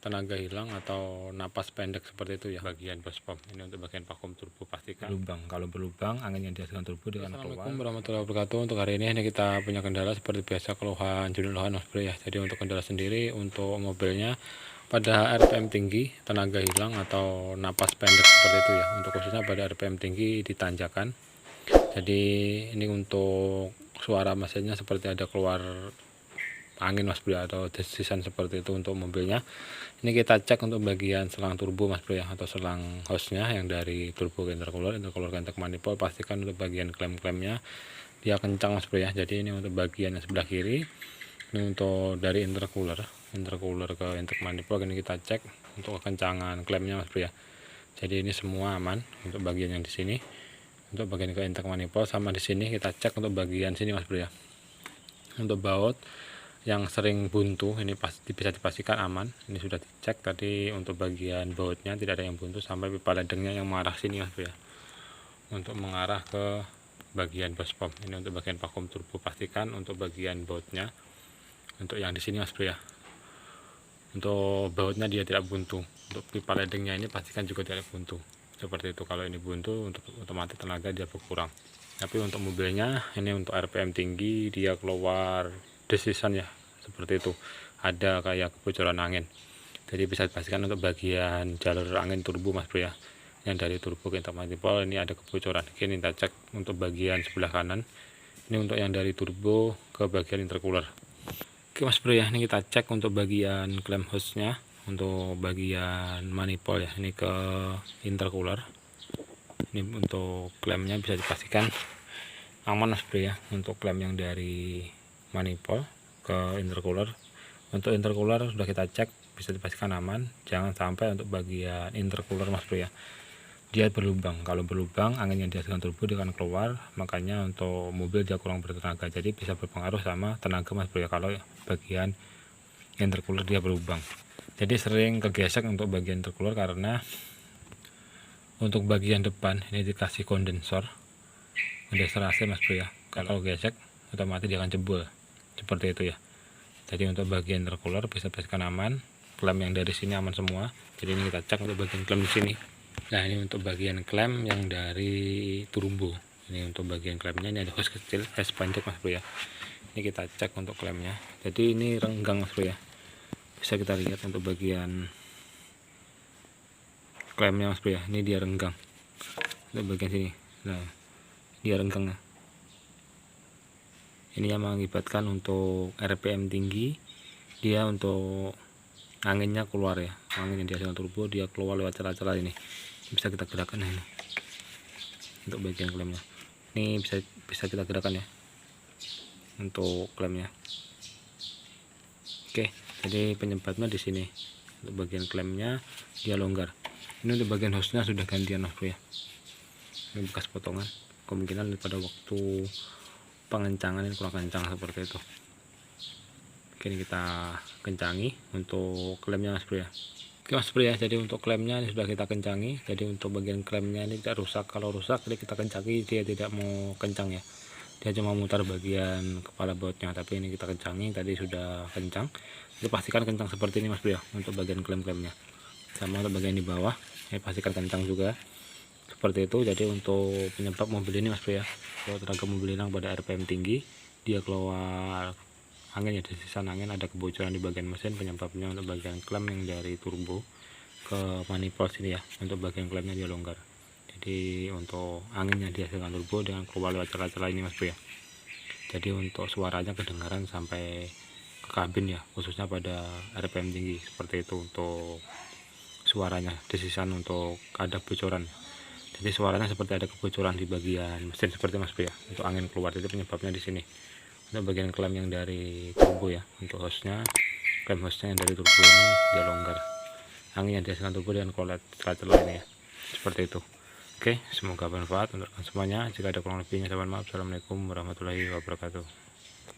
tenaga hilang atau napas pendek seperti itu ya, bagian bus pump. Ini untuk bagian vakum turbo, pastikan berlubang. Kalau berlubang, angin yang dihasilkan turbo dia akan keluar. Assalamualaikum warahmatullahi wabarakatuh. Untuk hari ini kita punya kendala seperti biasa, keluhan jenuh-luhan Mas Bro ya. Jadi untuk kendala sendiri untuk mobilnya pada RPM tinggi, tenaga hilang atau napas pendek seperti itu ya. Untuk khususnya pada RPM tinggi ditanjakan. Jadi ini untuk suara mesinnya seperti ada keluar angin Mas Bro atau desisan seperti itu untuk mobilnya. Ini kita cek untuk bagian selang turbo Mas Bro ya, atau selang hostnya yang dari turbo ke intercooler ke intake manifold. Pastikan untuk bagian klem-klemnya dia kencang Mas Bro ya. Jadi ini untuk bagian yang sebelah kiri, ini untuk dari intercooler ke intake manifold. Ini kita cek untuk kekencangan klemnya Mas Bro ya. Jadi ini semua aman untuk bagian yang di sini, untuk bagian ke intake manifold. Sama di sini kita cek untuk bagian sini Mas Bro ya, untuk baut yang sering buntu ini pasti bisa dipastikan aman. Ini sudah dicek tadi untuk bagian bautnya tidak ada yang buntu, sampai pipa ledengnya yang mengarah sini Mas Bro ya, untuk mengarah ke bagian bus pump. Ini untuk bagian vakum turbo, pastikan untuk bagian bautnya untuk yang di sini Mas Bro ya, untuk bautnya dia tidak buntu. Untuk pipa ledengnya ini pastikan juga tidak buntu seperti itu. Kalau ini buntu untuk otomatis tenaga dia berkurang. Tapi untuk mobilnya ini untuk RPM tinggi dia keluar desisan ya, seperti itu, ada kayak kebocoran angin. Jadi bisa dipastikan untuk bagian jalur angin turbo Mas Bro ya, yang dari turbo ke intake manifold ini ada kebocoran. Ini kita cek untuk bagian sebelah kanan, ini untuk yang dari turbo ke bagian intercooler. Oke Mas Bro ya, ini kita cek untuk bagian klem hostnya, untuk bagian manifold ya, ini ke intercooler. Ini untuk klemnya bisa dipastikan aman Mas Bro ya, untuk klem yang dari manifold ke intercooler. Untuk intercooler sudah kita cek, bisa dipastikan aman. Jangan sampai untuk bagian intercooler Mas Bro ya, dia berlubang. Kalau berlubang, angin yang dihasilkan turbo dia akan keluar, makanya untuk mobil dia kurang bertenaga. Jadi bisa berpengaruh sama tenaga Mas Bro ya kalau bagian intercooler dia berlubang. Jadi sering kegesek untuk bagian intercooler, karena untuk bagian depan ini dikasih kondensor AC Mas Bro ya. Kalau gesek otomatis dia akan jebol seperti itu ya. Jadi untuk bagian intercooler bisa pastikan aman, klem yang dari sini aman semua. Jadi ini kita cek untuk bagian klem di sini. Nah ini untuk bagian klem yang dari turbo. Ini untuk bagian klemnya, ini ada hose kecil, hose pendek Mas Bro ya. Ini kita cek untuk klemnya. Jadi ini renggang Mas Bro ya. Bisa kita lihat untuk bagian klemnya Mas Bro ya. Ini dia renggang. Untuk bagian sini. Nah, dia renggang. Ini yang mengakibatkan untuk RPM tinggi dia untuk anginnya keluar ya, angin yang dihasilkan turbo dia keluar lewat celah-celah ini. Bisa kita gerakan ini untuk bagian klemnya. Ini bisa kita gerakan ya untuk klemnya. Oke, jadi penyebabnya di sini. Untuk bagian klemnya dia longgar. Ini untuk bagian hostnya sudah gantian Mas Bro ya. Ini bekas potongan, kemungkinan pada waktu pengencangan ini kurang kencang seperti itu. Oke, ini kita kencangi untuk klemnya Mas Bro ya. Oke Mas Bro ya, jadi untuk klemnya ini sudah kita kencangi. Jadi untuk bagian klemnya ini tidak rusak. Kalau rusak jadi kita kencangi, dia tidak mau kencang ya, dia cuma mutar bagian kepala bautnya. Tapi ini kita kencangi, tadi sudah kencang. Jadi pastikan kencang seperti ini Mas Bro ya untuk bagian klem-klemnya. Sama untuk bagian di bawah ini pastikan kencang juga seperti itu. Jadi untuk penyebab mobil ini Mas Bro ya, kalau tenaga mobil hilang pada RPM tinggi dia keluar angin ya, desisan angin, ada kebocoran di bagian mesin. Penyebabnya untuk bagian klem yang dari turbo ke manifold sini ya, untuk bagian klemnya dia longgar. Jadi untuk angin yang dihasilkan turbo dengan keluar lewat celah-celah ini Mas Bro ya. Jadi untuk suaranya kedengaran sampai ke kabin ya, khususnya pada RPM tinggi seperti itu. Untuk suaranya desisan untuk ada bocoran. Jadi suaranya seperti ada kebocoran di bagian mesin seperti Mas Bro ya, untuk angin keluar. Jadi penyebabnya di sini. Untuk bagian klem yang dari turbo ya, untuk hostnya, klem hostnya yang dari turbo ini dia longgar, angin yang dihasilkan turbo dengan keluar celah-celah ini ya, seperti itu. Oke, semoga bermanfaat untuk semuanya. Jika ada kurang lebihnya saya mohon maaf. Assalamualaikum warahmatullahi wabarakatuh.